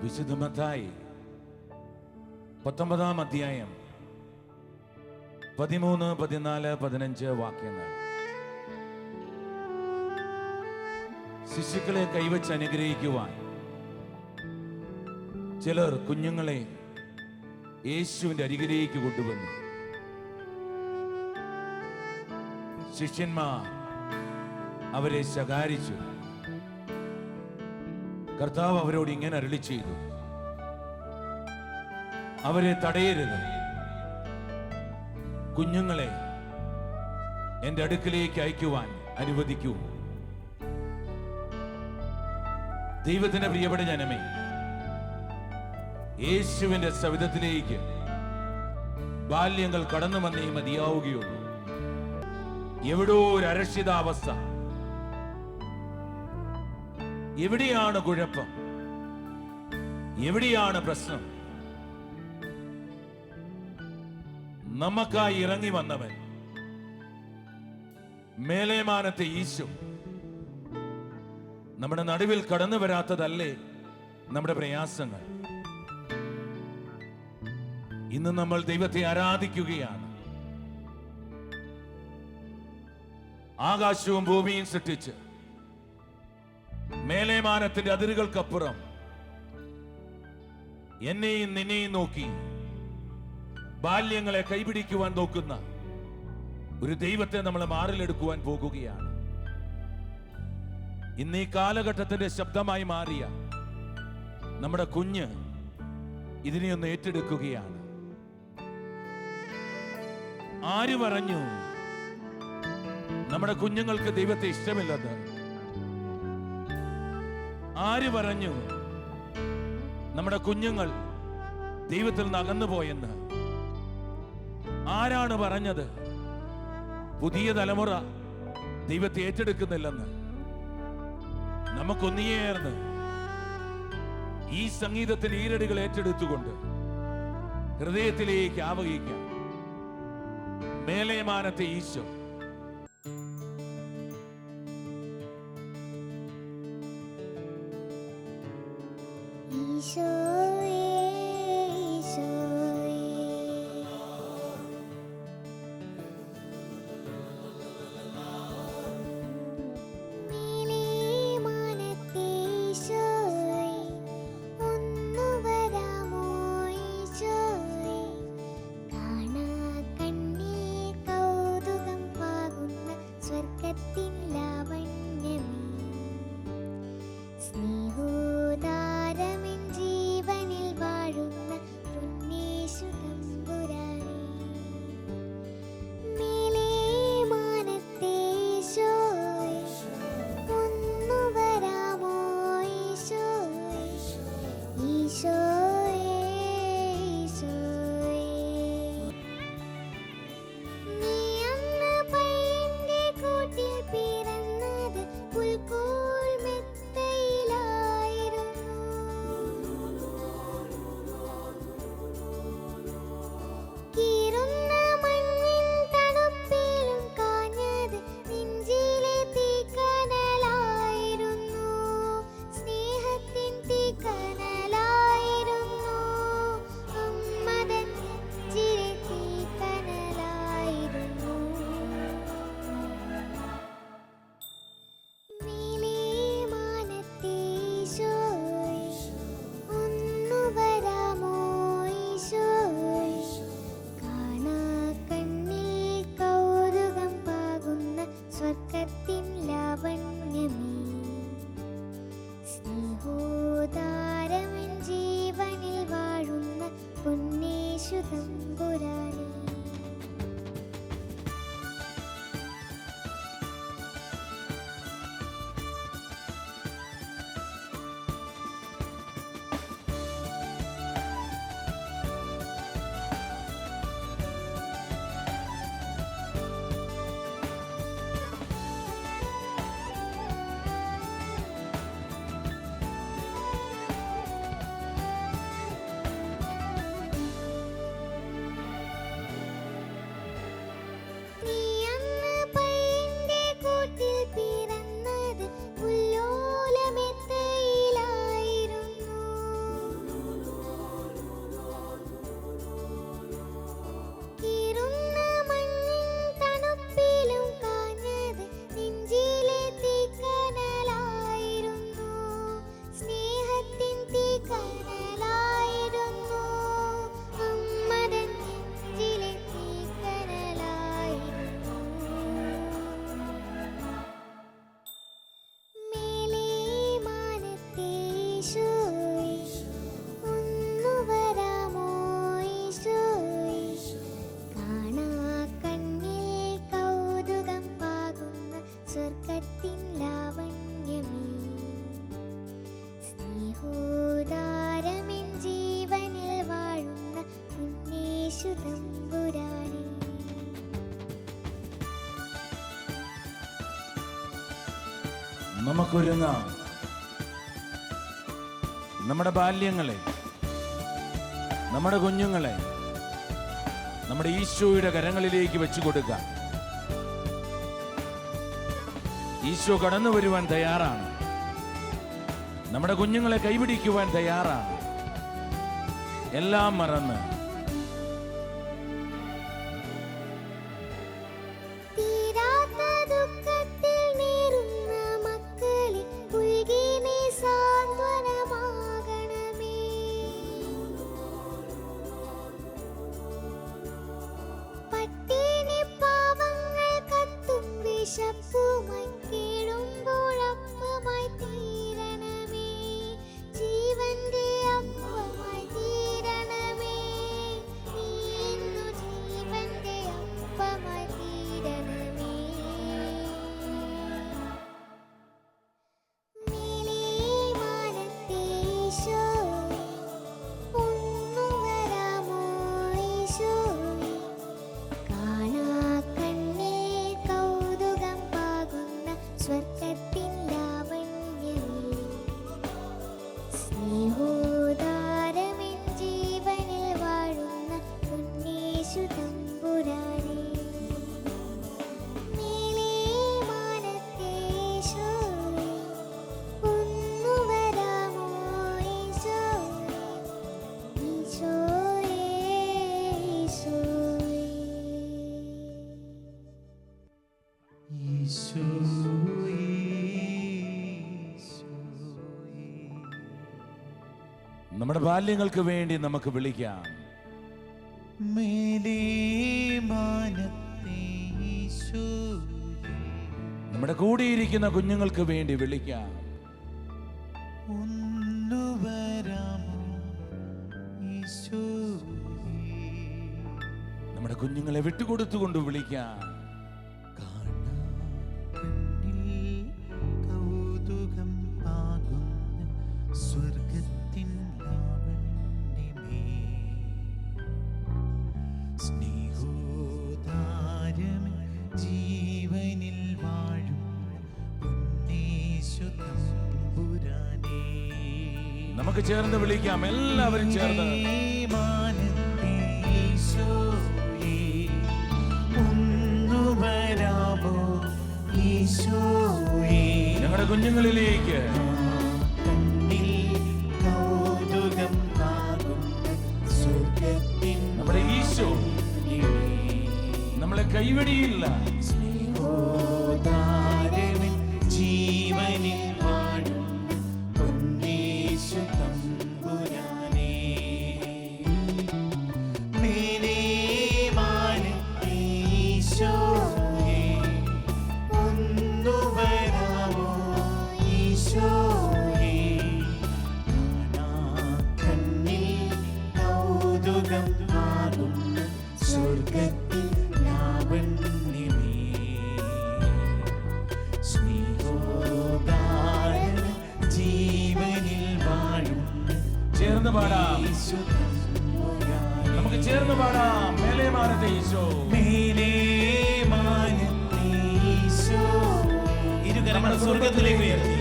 വിശുദ്ധ മത്തായി 19-ാം അധ്യായം 13, 14, 15 വാക്യങ്ങൾ. ശിശുക്കളെ കൈവച്ച് അനുഗ്രഹിക്കുവാൻ ചിലർ കുഞ്ഞുങ്ങളെ യേശുവിന്റെ അരികിലേക്ക് കൊണ്ടുവന്നു. ശിഷ്യന്മാർ അവരെ ശകാരിച്ചു. കർത്താവ് അവരോട് ഇങ്ങനെ അരുളി ചെയ്തു, അവരെ തടയരുത്. കുഞ്ഞുങ്ങളെ എന്റെ അടുക്കിലേക്ക് അയക്കുവാൻ അനുവദിക്കൂ. ദൈവത്തിന്റെ പ്രിയപ്പെട്ട ജനമേ, യേശുവിന്റെ സവിധത്തിലേക്ക് ബാല്യങ്ങൾ കടന്നു വന്നേ മതിയാവുകയുള്ളൂ. എവിടോ ഒരു അരക്ഷിതാവസ്ഥ, എവിടെയാണ് കുഴപ്പം, എവിടെയാണ് പ്രശ്നം? നമുക്കായി ഇറങ്ങി വന്നവൻ മേലേമാനത്തെ ഈശോ നമ്മുടെ നടുവിൽ കടന്നു വരാത്തതല്ലേ നമ്മുടെ പ്രയാസങ്ങൾ? ഇന്ന് നമ്മൾ ദൈവത്തെ ആരാധിക്കുകയാണ്. ആകാശവും ഭൂമിയും സൃഷ്ടിച്ച് മേലേമാനത്തിന്റെ അതിരുകൾക്കപ്പുറം എന്നെയും നിന്നെയും നോക്കി ബാല്യങ്ങളെ കൈപിടിക്കുവാൻ നോക്കുന്ന ഒരു ദൈവത്തെ നമ്മൾ മാറിലെടുക്കുവാൻ പോകുകയാണ്. ഇന്ന് ഈ കാലഘട്ടത്തിന്റെ ശബ്ദമായി മാറിയ നമ്മുടെ കുഞ്ഞ് ഇതിനെയൊന്ന് ഏറ്റെടുക്കുകയാണ്. ആര് പറഞ്ഞു നമ്മുടെ കുഞ്ഞുങ്ങൾക്ക് ദൈവത്തെ ഇഷ്ടമില്ലെന്ന്? ആര് പറഞ്ഞു നമ്മുടെ കുഞ്ഞുങ്ങൾ ദൈവത്തിൽ നിന്ന് അകന്നു പോയെന്ന്? ആരാണ് പറഞ്ഞത് പുതിയ തലമുറ ദൈവത്തെ ഏറ്റെടുക്കുന്നില്ലെന്ന്? നമുക്കൊന്നിയേർന്ന് ഈ സംഗീതത്തിന് ഈരടികൾ ഏറ്റെടുത്തുകൊണ്ട് ഹൃദയത്തിലേക്ക് ആവഹിക്കാം മേലേമാനത്തെ ഈശോ. സ്നേഹോദാരമിൻ ജീവൻ നമുക്കൊരുങ്ങാം. നമ്മുടെ ബാല്യങ്ങളെ, നമ്മുടെ കുഞ്ഞുങ്ങളെ നമ്മുടെ ഈശോയുടെ കരങ്ങളിലേക്ക് വെച്ചു കൊടുക്കാം. ഈശോ കടന്നു വരുവാൻ തയ്യാറാണ്. നമ്മുടെ കുഞ്ഞുങ്ങളെ കൈപിടിക്കുവാൻ തയ്യാറാണ്. എല്ലാം മറന്ന് നമ്മുടെ ബാല്യങ്ങൾക്ക് വേണ്ടി നമുക്ക് വിളിക്കാം. നമ്മുടെ കൂടിയിരിക്കുന്ന കുഞ്ഞുങ്ങൾക്ക് വേണ്ടി വിളിക്കാം. നമ്മുടെ കുഞ്ഞുങ്ങളെ വിട്ടുകൊടുത്തുകൊണ്ട് വിളിക്കാം. നമുക്ക് ചേർന്ന് വിളിക്കാം. എല്ലാവരും ചേർന്ന് ഞങ്ങളുടെ കുഞ്ഞുങ്ങളിലേക്ക് നമ്മുടെ ഈശോ നമ്മളെ കൈവടിയില്ല. ജീവനിൽ ചേർന്ന് പാടാം. നമുക്ക് ചേർന്ന് പാടാം. മേലെ മാനത്തെ ഈശോ, മേലെ മാനത്തെ ഈശോ. ഇരുകരങ്ങൾ സ്വർഗത്തിലേക്ക് ഉയർത്തി.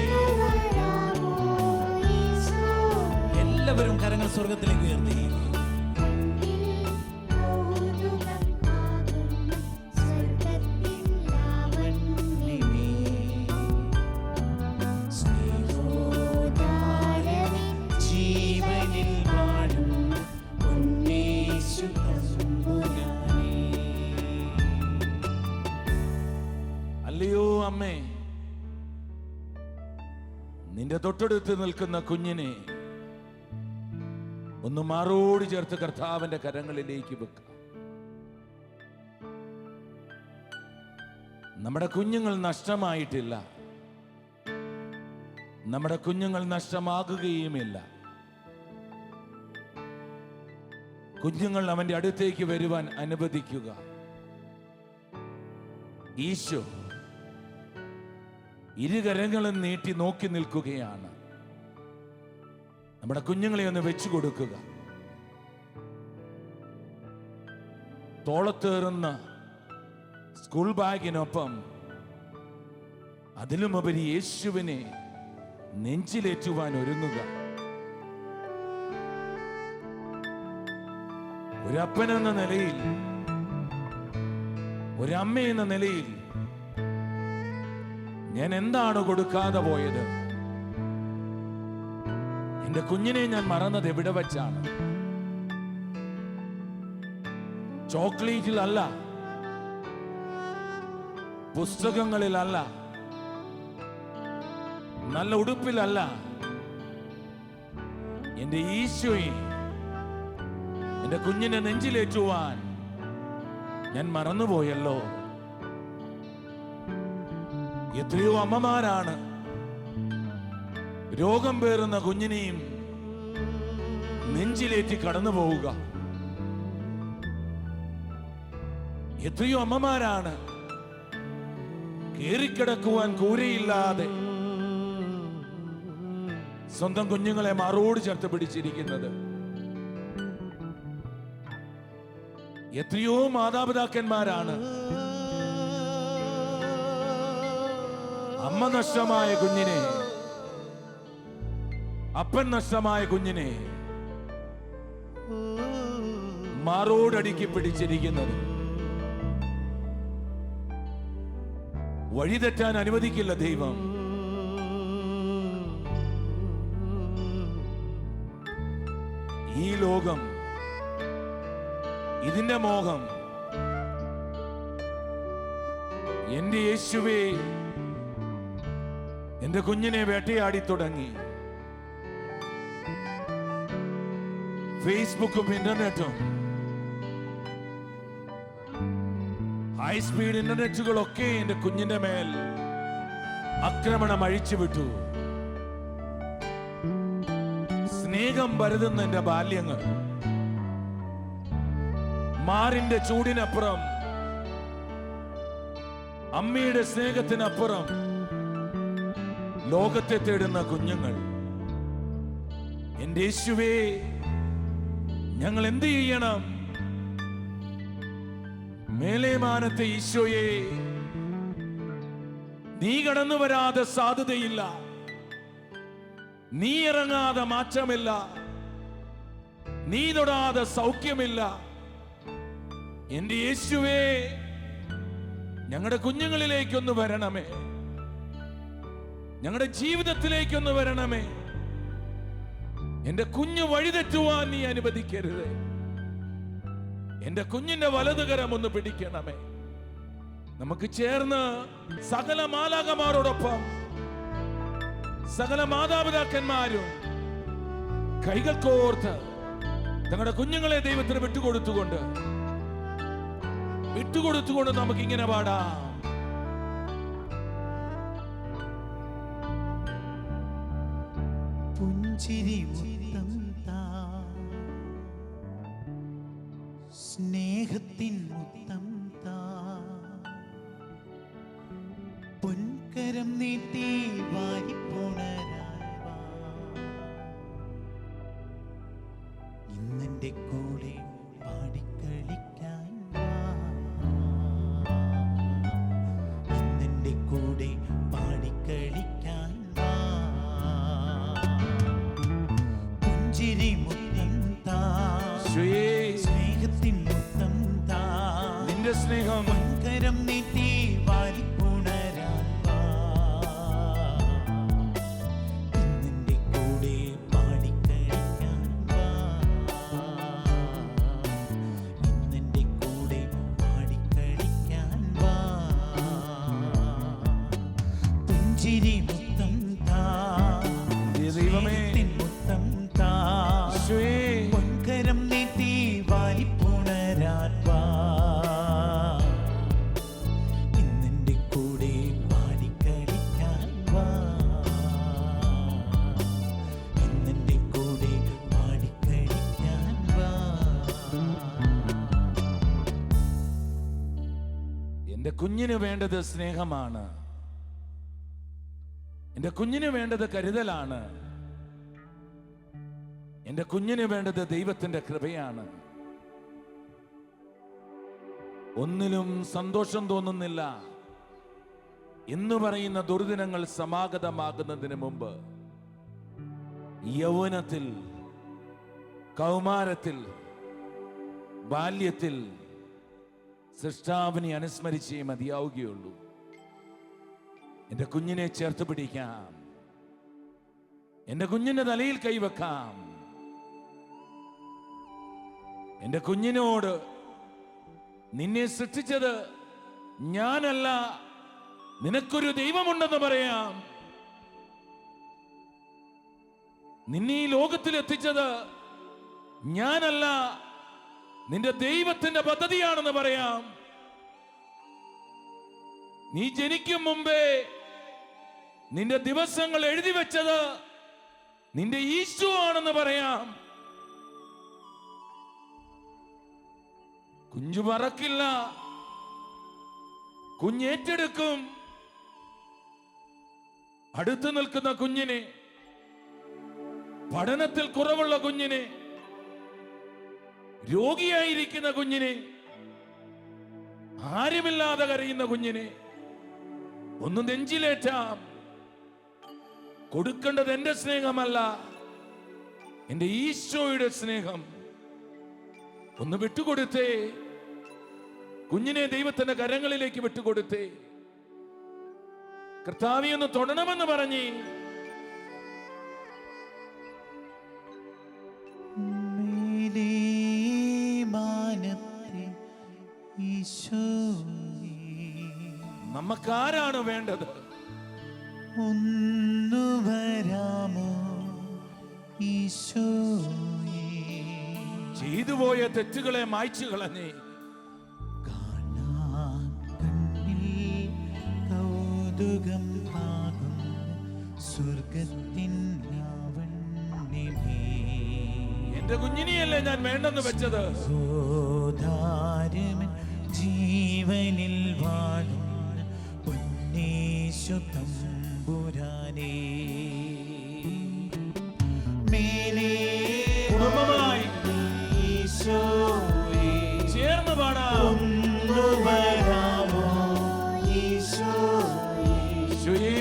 എല്ലാവരും കരങ്ങൾ സ്വർഗത്തിലേക്ക് ഉയർത്തി. അല്ലയോ അമ്മേ, നിന്റെ തൊട്ടടുത്ത് നിൽക്കുന്ന കുഞ്ഞിനെ ഒന്ന് മാറോട് ചേർത്ത് കർത്താവിന്റെ കരങ്ങളിലേക്ക് വെക്കാം. നമ്മുടെ കുഞ്ഞുങ്ങൾ നഷ്ടമായിട്ടില്ല. നമ്മുടെ കുഞ്ഞുങ്ങൾ നഷ്ടമാകുകയുമില്ല. കുഞ്ഞുങ്ങൾ അവന്റെ അടുത്തേക്ക് വരുവാൻ അനുവദിക്കുക. ഈശോ ഇരുകരങ്ങളും നീട്ടി നോക്കി നിൽക്കുകയാണ്. നമ്മുടെ കുഞ്ഞുങ്ങളെ ഒന്ന് വെച്ചു കൊടുക്കുക. തോളത്തേറുന്ന സ്കൂൾ ബാഗിനൊപ്പം അതിലുമുപരി യേശുവിനെ നെഞ്ചിലേറ്റുവാൻ ഒരുങ്ങുക. ഒരപ്പൻ എന്ന നിലയിൽ, ഒരമ്മ എന്ന നിലയിൽ ഞാൻ എന്താണ് കൊടുക്കാതെ പോയത്? എന്റെ കുഞ്ഞിനെ ഞാൻ മറന്നത് എവിടെ വച്ചാണ്? ചോക്ലേറ്റിലല്ല, പുസ്തകങ്ങളിലല്ല, നല്ല ഉടുപ്പിലല്ല. എന്റെ ഈശോയെ, എന്റെ കുഞ്ഞിനെ നെഞ്ചിലേറ്റുവാൻ ഞാൻ മറന്നുപോയല്ലോ. എത്രയോ അമ്മമാരാണ് രോഗം പേറുന്ന കുഞ്ഞിനെയും നെഞ്ചിലേറ്റി കടന്നു പോവുക. എത്രയോ അമ്മമാരാണ് കേറിക്കിടക്കുവാൻ കൂരയില്ലാതെ സ്വന്തം കുഞ്ഞുങ്ങളെ മാറോട് ചേർത്ത് പിടിച്ചിരിക്കുന്നത്. എത്രയോ മാതാപിതാക്കന്മാരാണ് അമ്മ നഷ്ടമായ കുഞ്ഞിനെ, അപ്പൻ നഷ്ടമായ കുഞ്ഞിനെ മാറോടടുക്കി പിടിച്ചിരിക്കുന്നത്. വഴിതെറ്റാൻ അനുവദിക്കില്ല ദൈവം. ഈ ലോകം, ഇതിന്റെ മോഹം, എന്റെ യേശുവേ എന്റെ കുഞ്ഞിനെ വേട്ടയാടി തുടങ്ങി. ഫേസ്ബുക്കും ഇന്റർനെറ്റും, ഹൈ സ്പീഡ് ഇന്റർനെറ്റുകളൊക്കെ എന്റെ കുഞ്ഞിന്റെ മേൽ ആക്രമണം അഴിച്ചുവിട്ടു. സ്നേഹം പരതുന്ന എന്റെ ബാല്യങ്ങൾ, മാറിന്റെ ചൂടിനപ്പുറം, അമ്മയുടെ സ്നേഹത്തിനപ്പുറം ലോകത്തെ തേടുന്ന കുഞ്ഞുങ്ങൾ. എന്റെ യേശുവേ, ഞങ്ങൾ എന്ത് ചെയ്യണം? മേലേമാനത്തെ ഈശോയെ, നീ കടന്നു വരാതെ സാധ്യതയില്ല, നീ ഇറങ്ങാതെ മാറ്റമില്ല, നീ തൊടാതെ സൗഖ്യമില്ല. എന്റെ യേശുവേ, ഞങ്ങളുടെ കുഞ്ഞുങ്ങളിലേക്കൊന്ന് വരണമേ, ഞങ്ങളുടെ ജീവിതത്തിലേക്കൊന്ന് വരണമേ. എന്റെ കുഞ്ഞ് വഴിതെറ്റുവാൻ നീ അനുവദിക്കരുത്. എന്റെ കുഞ്ഞിന്റെ വലതുകരം ഒന്ന് പിടിക്കണമേ. നമുക്ക് ചേർന്ന് സകല മാലാഖമാരോടൊപ്പം സകല മാതാപിതാക്കന്മാരും കൈകൾ കോർത്ത് തങ്ങളുടെ കുഞ്ഞുങ്ങളെ ദൈവത്തിന് വിട്ടുകൊടുത്തുകൊണ്ട് നമുക്കിങ്ങനെ പാടാം. പുഞ്ചിരി മുത്തം താ, സ്നേഹത്തിൻ മുത്തം താ, പൊൻകരം നീട്ടി വാരിപ്പുണരാൻ വാ. ഇന്നെന്റെ കൂടെ പാടിക്കളിക്കാൻ വാ, ഇന്നെന്റെ കൂടെ പാടിക്കളിക്കാൻ വാ. പുഞ്ചിരി മുത്തം താ, സ്നേഹത്തിൻ മുത്തം താ, നിന്റെ സ്നേഹം പൊൻകരം നീട്ടി വാരിപ്പുണരാൻ വാ. ഇന്നെന്റെ കൂടെ പാടിക്കളിക്കാൻ വാ, ഇന്നെന്റെ കൂടെ പാടിക്കളിക്കാൻ വാ. പുഞ്ചിരി മുത്തം താ, ദൈവമേ, സ്നേഹത്തിൻ മുത്തം താ, പൊൻകരം നീട്ടി വാരിപ്പുണരാൻ വാ. ഇന്നെന്റെ കൂടെ പാടിക്കളിക്കാൻ വാ, ഇന്നെന്റെ കൂടെ പാടിക്കളിക്കാൻ വാ. എന്റെ കുഞ്ഞിന് വേണ്ടത് സ്നേഹമാണ്. എന്റെ കുഞ്ഞിന് വേണ്ടത് കരുതലാണ്. എന്റെ കുഞ്ഞിന് വേണ്ടത് ദൈവത്തിന്റെ കൃപയാണ്. ഒന്നിലും സന്തോഷം തോന്നുന്നില്ല, എന്ന് പറയുന്ന ദുർദിനങ്ങൾ സമാഗതമാകുന്നതിന് മുമ്പ് യൗവനത്തിൽ, കൗമാരത്തിൽ, ബാല്യത്തിൽ സൃഷ്ടാവിനെ അനുസ്മരിച്ചേ മതിയാവുകയുള്ളൂ. എന്റെ കുഞ്ഞിനെ ചേർത്ത് പിടിക്കാം, എന്റെ കുഞ്ഞിന്റെ തലയിൽ കൈവെക്കാം, എന്റെ കുഞ്ഞിനോട് നിന്നെ സൃഷ്ടിച്ചത് ഞാനല്ല, നിനക്കൊരു ദൈവമുണ്ടെന്ന് പറയാം. നിന്നെ ഈ ലോകത്തിൽ എത്തിച്ചത് ഞാനല്ല, നിന്റെ ദൈവത്തിന്റെ പദ്ധതിയാണെന്ന് പറയാം. നീ ജനിക്കും മുമ്പേ നിന്റെ ദിവസങ്ങൾ എഴുതി വെച്ചത് നിന്റെ ഈശോ ആണെന്ന് പറയാം. കുഞ്ഞു പറക്കില്ല, കുഞ്ഞേറ്റെടുക്കും. അടുത്തു നിൽക്കുന്ന കുഞ്ഞിനെ, പഠനത്തിൽ കുറവുള്ള കുഞ്ഞിനെ, രോഗിയായിരിക്കുന്ന കുഞ്ഞിനെ, ആരുമില്ലാതെ കരയുന്ന കുഞ്ഞിനെ ഒന്ന് നെഞ്ചിലേറ്റാം. കൊടുക്കേണ്ടത് എന്റെ സ്നേഹമല്ല, എന്റെ ഈശോയുടെ സ്നേഹം. ഒന്ന് വിട്ടുകൊടുത്തേ, കുഞ്ഞിനെ ദൈവത്തിന്റെ കരങ്ങളിലേക്ക് വിട്ടുകൊടുത്തേ. കർത്താവേ ഒന്ന് തൊടണമെന്ന് പറഞ്ഞേ. നമുക്കാരാണ് വേണ്ടത്? ഒന്നു വരാമോ ഈശോയേ? ചെയ്തുപോയ തെറ്റുകളെ മായ്ച്ചു കളഞ്ഞേ. കാണാൻ കണ്ണിൽ കൗതുകം ആകും സ്വർഗത്തിൻ ലാവണ്യമേ. എന്റെ കുഞ്ഞിനെയല്ലേ ഞാൻ വേണ്ടെന്ന് വെച്ചത്? സോദാരമൻ ജീവനിൽ വാഴും പൊന്നേശു തമ്പുരാനേ. മേലേ കുടുംബമായി ഈശോയേ ചേർന്ന് പാടാം. ഒന്നു വരാമോ ഈശോയേ? ഈശോയേ,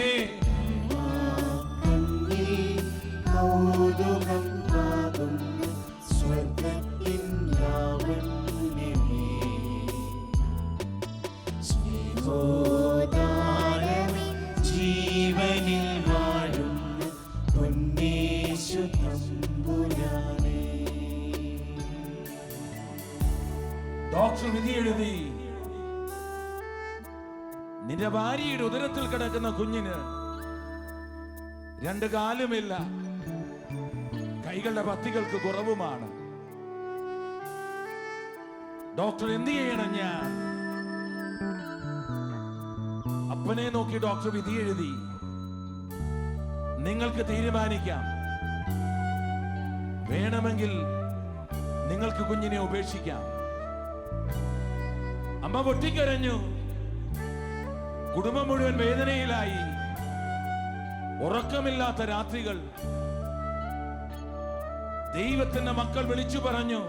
കൗതുകം ആകും സ്വർഗത്തിൻ ലാവണ്യമേ. സ്നേഹോദാരമേ ജീവനിൽ വാഴും പൊന്നേശു തമ്പുരാനേ. ഡോക്ടർ വിധി എഴുതി. നിന്റെ ഭാര്യയുടെ ഉദരത്തിൽ കിടക്കുന്ന കുഞ്ഞിന് 2 കാലുമില്ല, കൈകളുടെ പത്തികൾക്ക് കുറവുമാണ്. ഡോക്ടർ എന്ത് ചെയ്യണം? ഞാൻ അപ്പനെ നോക്കി ഡോക്ടർ വിധി എഴുതി. നിങ്ങൾക്ക് തീരുമാനിക്കാം, വേണമെങ്കിൽ നിങ്ങൾക്ക് കുഞ്ഞിനെ ഉപേക്ഷിക്കാം. അമ്മ പൊട്ടിക്കരഞ്ഞു. കുടുംബം മുഴുവൻ വേദനയിലായി. ഉറക്കമില്ലാത്ത രാത്രികൾ. ദൈവത്തിന്റെ മക്കൾ വിളിച്ചു പറഞ്ഞു,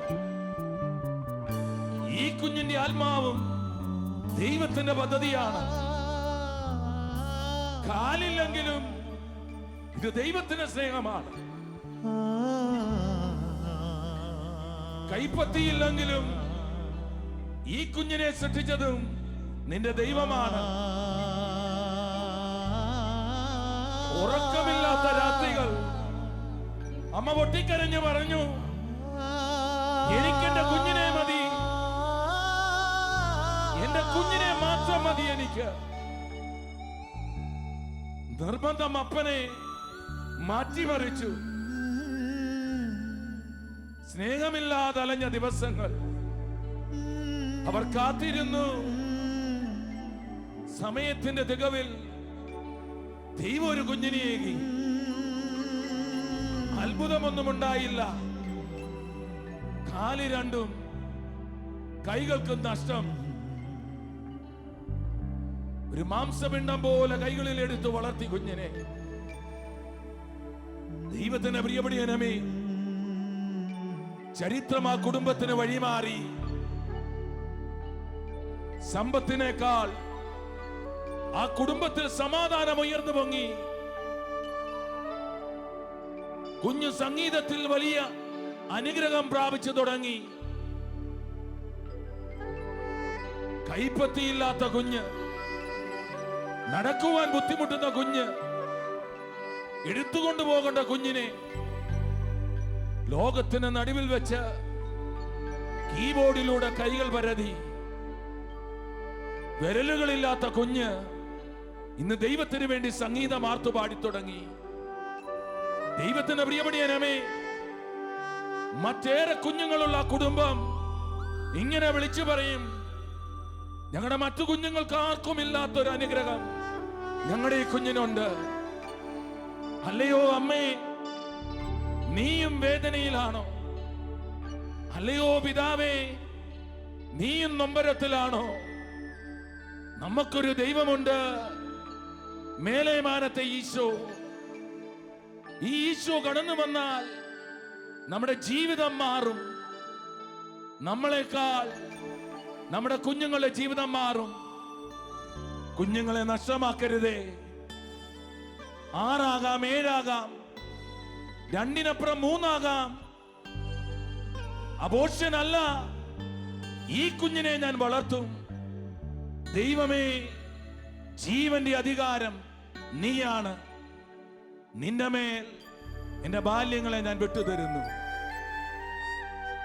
ഈ കുഞ്ഞിന്റെ ആത്മാവും ദൈവത്തിന്റെ പദ്ധതിയാണ്. കാലില്ലെങ്കിലും ഇത് ദൈവത്തിന്റെ സ്നേഹമാണ്. കൈപ്പത്തിയില്ലെങ്കിലും ഈ കുഞ്ഞിനെ സൃഷ്ടിച്ചതും നിന്റെ ദൈവമാണ്. ഉറക്കമില്ലാത്ത രാത്രികൾ. അമ്മ പൊട്ടിക്കരഞ്ഞു പറഞ്ഞു, എനിക്കെന്റെ കുഞ്ഞിനെ മതി, എന്റെ കുഞ്ഞിനെ മാത്രം മതി എനിക്ക്. നിർബന്ധം അപ്പനെ മാറ്റിമറിച്ചു. സ്നേഹമില്ലാതെ അലഞ്ഞ ദിവസങ്ങൾ. അവർ കാത്തിരുന്നു. സമയത്തിന്റെ തികവിൽ ദൈവം ഒരു കുഞ്ഞിനെയേകി. അത്ഭുതമൊന്നും ഉണ്ടായില്ല. കാല് രണ്ടും കൈകൾക്കും നഷ്ടം. ഒരു മാംസപിണ്ഡം പോലെ കൈകളിൽ എടുത്ത് വളർത്തി കുഞ്ഞിനെ. ദൈവത്തിന്റെ പ്രിയപടിയനമേ, ചരിത്രം ആ കുടുംബത്തിന് വഴിമാറി. സമ്പത്തിനേക്കാൾ ആ കുടുംബത്തിൽ സമാധാനം ഉയർന്നു പൊങ്ങി. കുഞ്ഞു സംഗീതത്തിൽ വലിയ അനുഗ്രഹം പ്രാപിച്ചു തുടങ്ങി. കൈപ്പത്തിയില്ലാത്ത കുഞ്ഞ്, നടക്കുവാൻ ബുദ്ധിമുട്ടുന്ന കുഞ്ഞ്, എടുത്തുകൊണ്ടു പോകേണ്ട കുഞ്ഞിനെ ലോകത്തിന് നടുവിൽ വെച്ച് കീബോർഡിലൂടെ കൈകൾ പരതി. വിരലുകളില്ലാത്ത കുഞ്ഞ് ഇന്ന് ദൈവത്തിന് വേണ്ടി സംഗീതം ആർത്തുപാടി തുടങ്ങി. ദൈവത്തിന് പ്രിയപ്പെട്ടവനേ, മറ്റേറെ കുഞ്ഞുങ്ങളുള്ള കുടുംബം ഇങ്ങനെ വിളിച്ചു പറയും, ഞങ്ങളുടെ മറ്റു കുഞ്ഞുങ്ങൾക്ക് ആർക്കും ഇല്ലാത്തൊരു അനുഗ്രഹം ഞങ്ങളുടെ ഈ കുഞ്ഞിനുണ്ട്. അല്ലയോ അമ്മേ, നീയും വേദനയിലാണോ? അല്ലയോ പിതാവേ, നീയും നൊമ്പരത്തിലാണോ? നമുക്കൊരു ദൈവമുണ്ട്, മേലേമാനത്തെ ഈശോ. ഈ ഈശോ കടന്നു വന്നാൽ നമ്മുടെ ജീവിതം മാറും. നമ്മളെക്കാൾ നമ്മുടെ കുഞ്ഞുങ്ങളുടെ ജീവിതം മാറും. കുഞ്ഞുങ്ങളെ നഷ്ടമാക്കരുതേ. 6 ആകാം, 7 ആകാം, 2-നപ്പുറം 3 ആകാം. അബോർഷൻ അല്ല, ഈ കുഞ്ഞിനെ ഞാൻ വളർത്തും. ദൈവമേ, ജീവന്റെ അധികാരം നീയാണ്. നിന്റെ മേൽ എന്റെ ബാല്യങ്ങളെ ഞാൻ വിട്ടുതരുന്നു.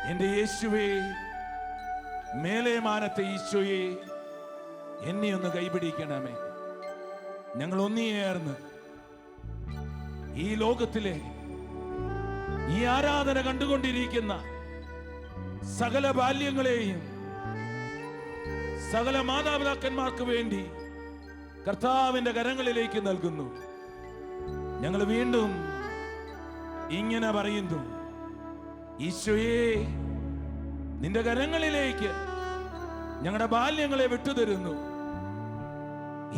എന്റെ യേശുവേ, മേലേമാനത്തെ ഈശോയെ, എന്നെ ഒന്ന് കൈപിടിക്കണമേ. ഞങ്ങൾ ഒന്നിയേർന്ന് ഈ ലോകത്തിലെ ഈ ആരാധന കണ്ടുകൊണ്ടിരിക്കുന്ന സകല ബാല്യങ്ങളെയും സകല മാതാപിതാക്കന്മാർക്ക് വേണ്ടി കർത്താവിന്റെ കരങ്ങളിലേക്ക് നൽകുന്നു. ഞങ്ങൾ വീണ്ടും ഇങ്ങനെ പറയുന്നു, ഈശോയെ, നിന്റെ കരങ്ങളിലേക്ക് ഞങ്ങളുടെ ബാല്യങ്ങളെ വിട്ടുതരുന്നു.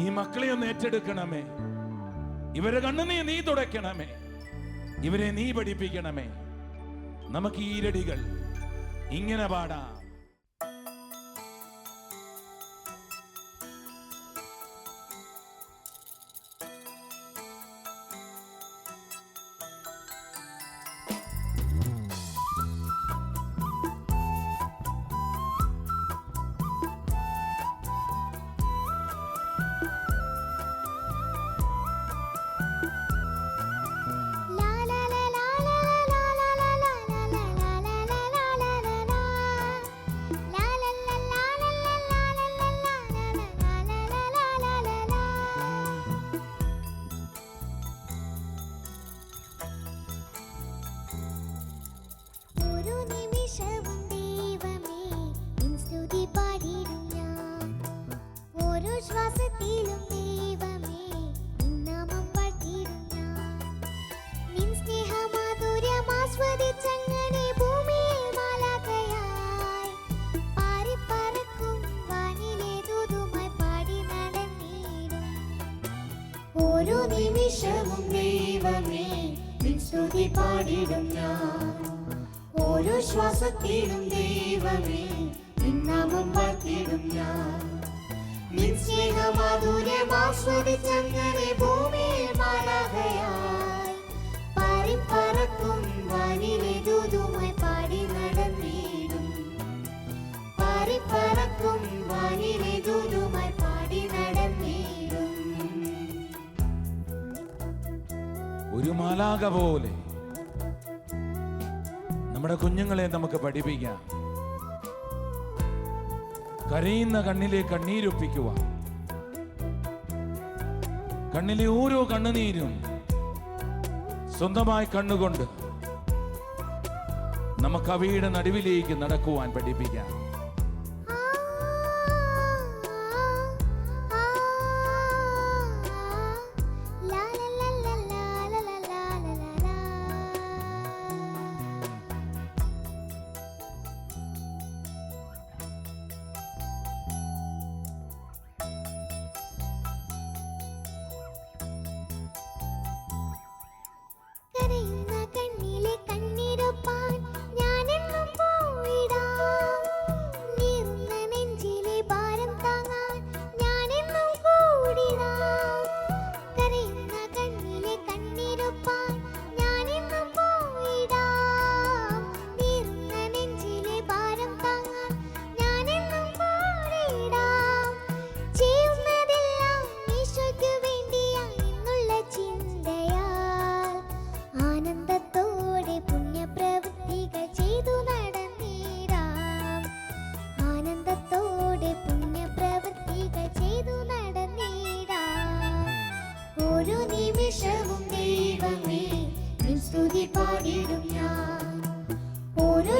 ഈ മക്കളെ ഒന്ന് ഏറ്റെടുക്കണമേ. ഇവരെ കണ്ണുനീർ നീ തുടയ്ക്കണമേ. ഇവരെ നീ പഠിപ്പിക്കണമേ. നമുക്ക് ഈ ഈരടികൾ ഇങ്ങനെ പാടാം. ഓരോ നിമിഷവും ദൈവമേ നിൻ സ്തുതി പാടിടും ഞാൻ. ഓരോ ശ്വാസത്തിലും ദൈവമേ നിൻ നാമം വാഴ്ത്തിടും ഞാൻ. നിൻ സ്നേഹമാധുര്യം ആസ്വദിച്ചങ്ങനെ ഭൂമിയിൽ മാലാഖയായി പാറിപ്പറക്കും വാനിലെ ദൂതുമായി പാടി നടന്നിടും. പാറിപ്പറക്കും വാനിലെ ദൂതുമായി പാടി നടന്നിടും. ഒരു മാലാഖ പോലെ നമ്മുടെ കുഞ്ഞുങ്ങളെ നമുക്ക് പഠിപ്പിക്കാം. കരയുന്ന കണ്ണിലെ കണ്ണീരൊപ്പിക്കുക. കണ്ണിലെ ഓരോ കണ്ണുനീരും സ്വന്തമായി കണ്ണുകൊണ്ട് നമുക്ക് അവയുടെ നടുവിലേക്ക് നടക്കുവാൻ പഠിപ്പിക്കാം.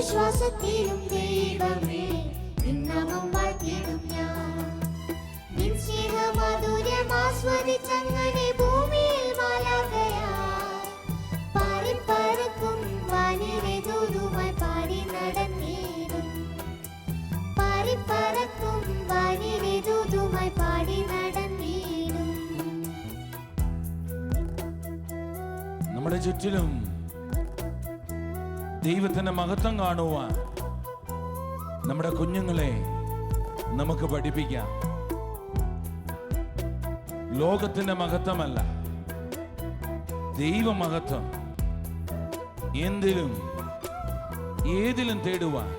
ശ്വാസത്തിലും ദൈവമേ നിൻ നാമം വാഴ്ത്തിടും ഞാൻ. നിൻ സ്നേഹമാധുര്യം ആസ്വദിച്ചങ്ങനെ ഭൂമിയിൽ മാലാഖയായി പാറിപ്പറക്കും വാനിലെ ദൂതുമായി പാടി നടന്നിടും. പാറിപ്പറക്കും വാനിലെ ദൂതുമായി പാടി നടന്നിടും. നമ്മുടെ ചുറ്റിലും ദൈവത്തിന്റെ മഹത്വം കാണുവാൻ നമ്മുടെ കുഞ്ഞുങ്ങളെ നമുക്ക് പഠിപ്പിക്കാം. ലോകത്തിന്റെ മഹത്വമല്ല, ദൈവമഹത്വം എന്തിലും ഏതിലും തേടുവാൻ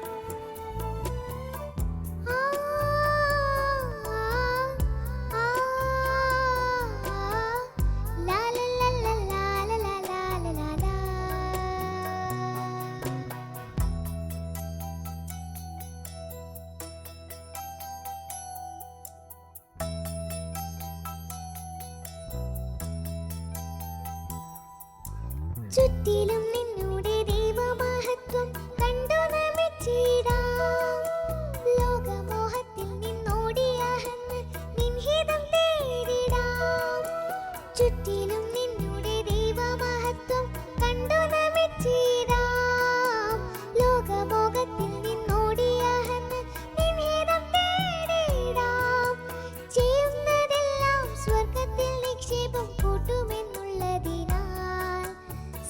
ചുറ്റിലും നിന്നുടെ ദൈവമഹത്വം കണ്ടു നമിച്ചിടാം. ലോകമോഹത്തിൽ നിന്നോടിയകന്ന് നിൻഹിതം തേടിടാം. ചുറ്റിലും നിന്നുടെ ദൈവമഹത്വം കണ്ടു നമിച്ചിടാം. ലോകമോഹത്തിൽ നിന്നോടിയകന്ന് നിൻഹിതം തേടിടാം. ചെയ്യുന്നതെല്ലാം സ്വർഗത്തിൽ നിക്ഷേപം കൂട്ടുമെന്നുള്ളതിനാൽ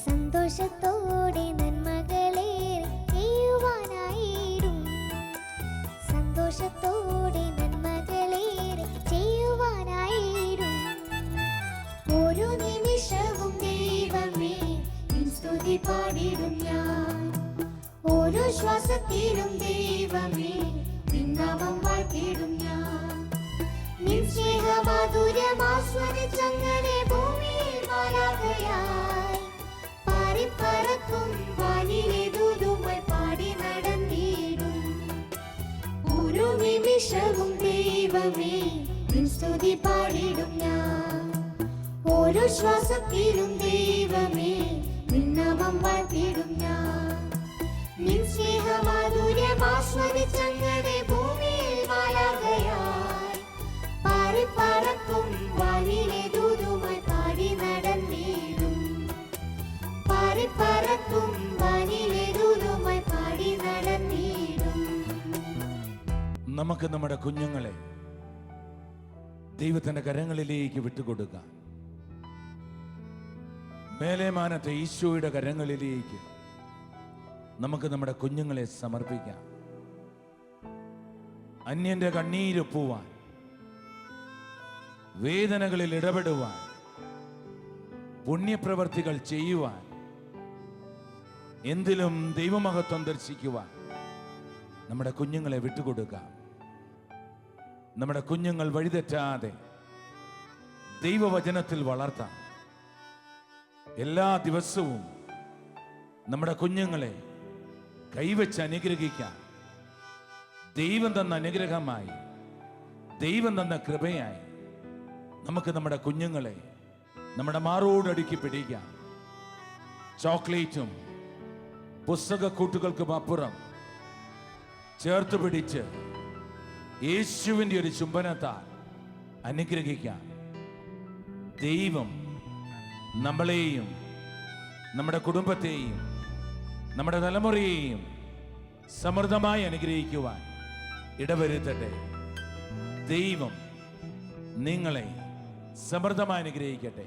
സന്തോഷത്തോടെ നന്മകളേറെ ചെയ്യുവാനായിടും. സന്തോഷത്തോടെ നന്മകളേറെ ചെയ്യുവാനായിടും. ഓരോ നിമിഷവും ദൈവമേ നിൻ സ്തുതി പാടിടും ഞാൻ. ഓരോ ശ്വാസത്തിലും ദൈവമേ നിൻ നാമം വാഴ്ത്തിടും ഞാൻ. നിൻ സ്നേഹമാധുര്യം ആസ്വദിച്ചങ്ങനെ ഭൂമിയിൽ മാലാഖയായി പാറിപ്പറക്കും വാനിലെ ദൂതുമായി പാടി നടന്നിടും. ഓരോ നിമിഷവും ദൈവമേ നിൻ സ്തുതി പാടിടും ഞാൻ. ഓരോ ശ്വാസത്തിലും ദൈവമേ നിൻ നാമം വാഴ്ത്തിടും ഞാൻ. നിൻ സ്നേഹമാധുര്യം ആസ്വദിച്ചങ്ങനെ ഭൂമിയിൽ മാലാഖയായി പാറിപ്പറക്കും വാനിലെ ദൂതുമായി പാടി നടന്നിടും. പാറിപ്പറക്കും വാനിലെ ദൂതുമായി പാടി നടന്നിടും. നമുക്ക് നമ്മുടെ കുഞ്ഞുങ്ങളെ ദൈവത്തിന്റെ കരങ്ങളിലേക്ക് വിട്ടുകൊടുക്കാം. മേലേമാനത്തെ ഈശോയുടെ കരങ്ങളിലേക്ക് നമുക്ക് നമ്മുടെ കുഞ്ഞുങ്ങളെ സമർപ്പിക്കാം. അന്യന്റെ കണ്ണീരൊപ്പുവാൻ, വേദനകളിൽ ഇടപെടുവാൻ, പുണ്യപ്രവർത്തികൾ ചെയ്യുവാൻ, എന്തിലും ദൈവമഹത്വം ദർശിക്കുവാൻ നമ്മുടെ കുഞ്ഞുങ്ങളെ വിട്ടുകൊടുക്കാം. നമ്മുടെ കുഞ്ഞുങ്ങൾ വഴിതെറ്റാതെ ദൈവവചനത്തിൽ വളർത്താം. എല്ലാ ദിവസവും നമ്മുടെ കുഞ്ഞുങ്ങളെ കൈവച്ച് അനുഗ്രഹിക്കാം. ദൈവം തന്ന അനുഗ്രഹമായി, ദൈവം തന്ന കൃപയായി നമുക്ക് നമ്മുടെ കുഞ്ഞുങ്ങളെ നമ്മുടെ മാറോടടുക്കി പിടിക്കാം. ചോക്ലേറ്റും പുസ്തകക്കൂട്ടുകൾക്കും അപ്പുറം ചേർത്ത് പിടിച്ച് യേശുവിൻ്റെ ഒരു ചുംബനത്താൽ അനുഗ്രഹിക്കാം. ദൈവം നമ്മളെയും നമ്മുടെ കുടുംബത്തെയും നമ്മുടെ തലമുറയെയും സമൃദ്ധമായി അനുഗ്രഹിക്കുവാൻ ഇടവരുത്തട്ടെ. ദൈവം നിങ്ങളെ സമൃദ്ധമായി അനുഗ്രഹിക്കട്ടെ.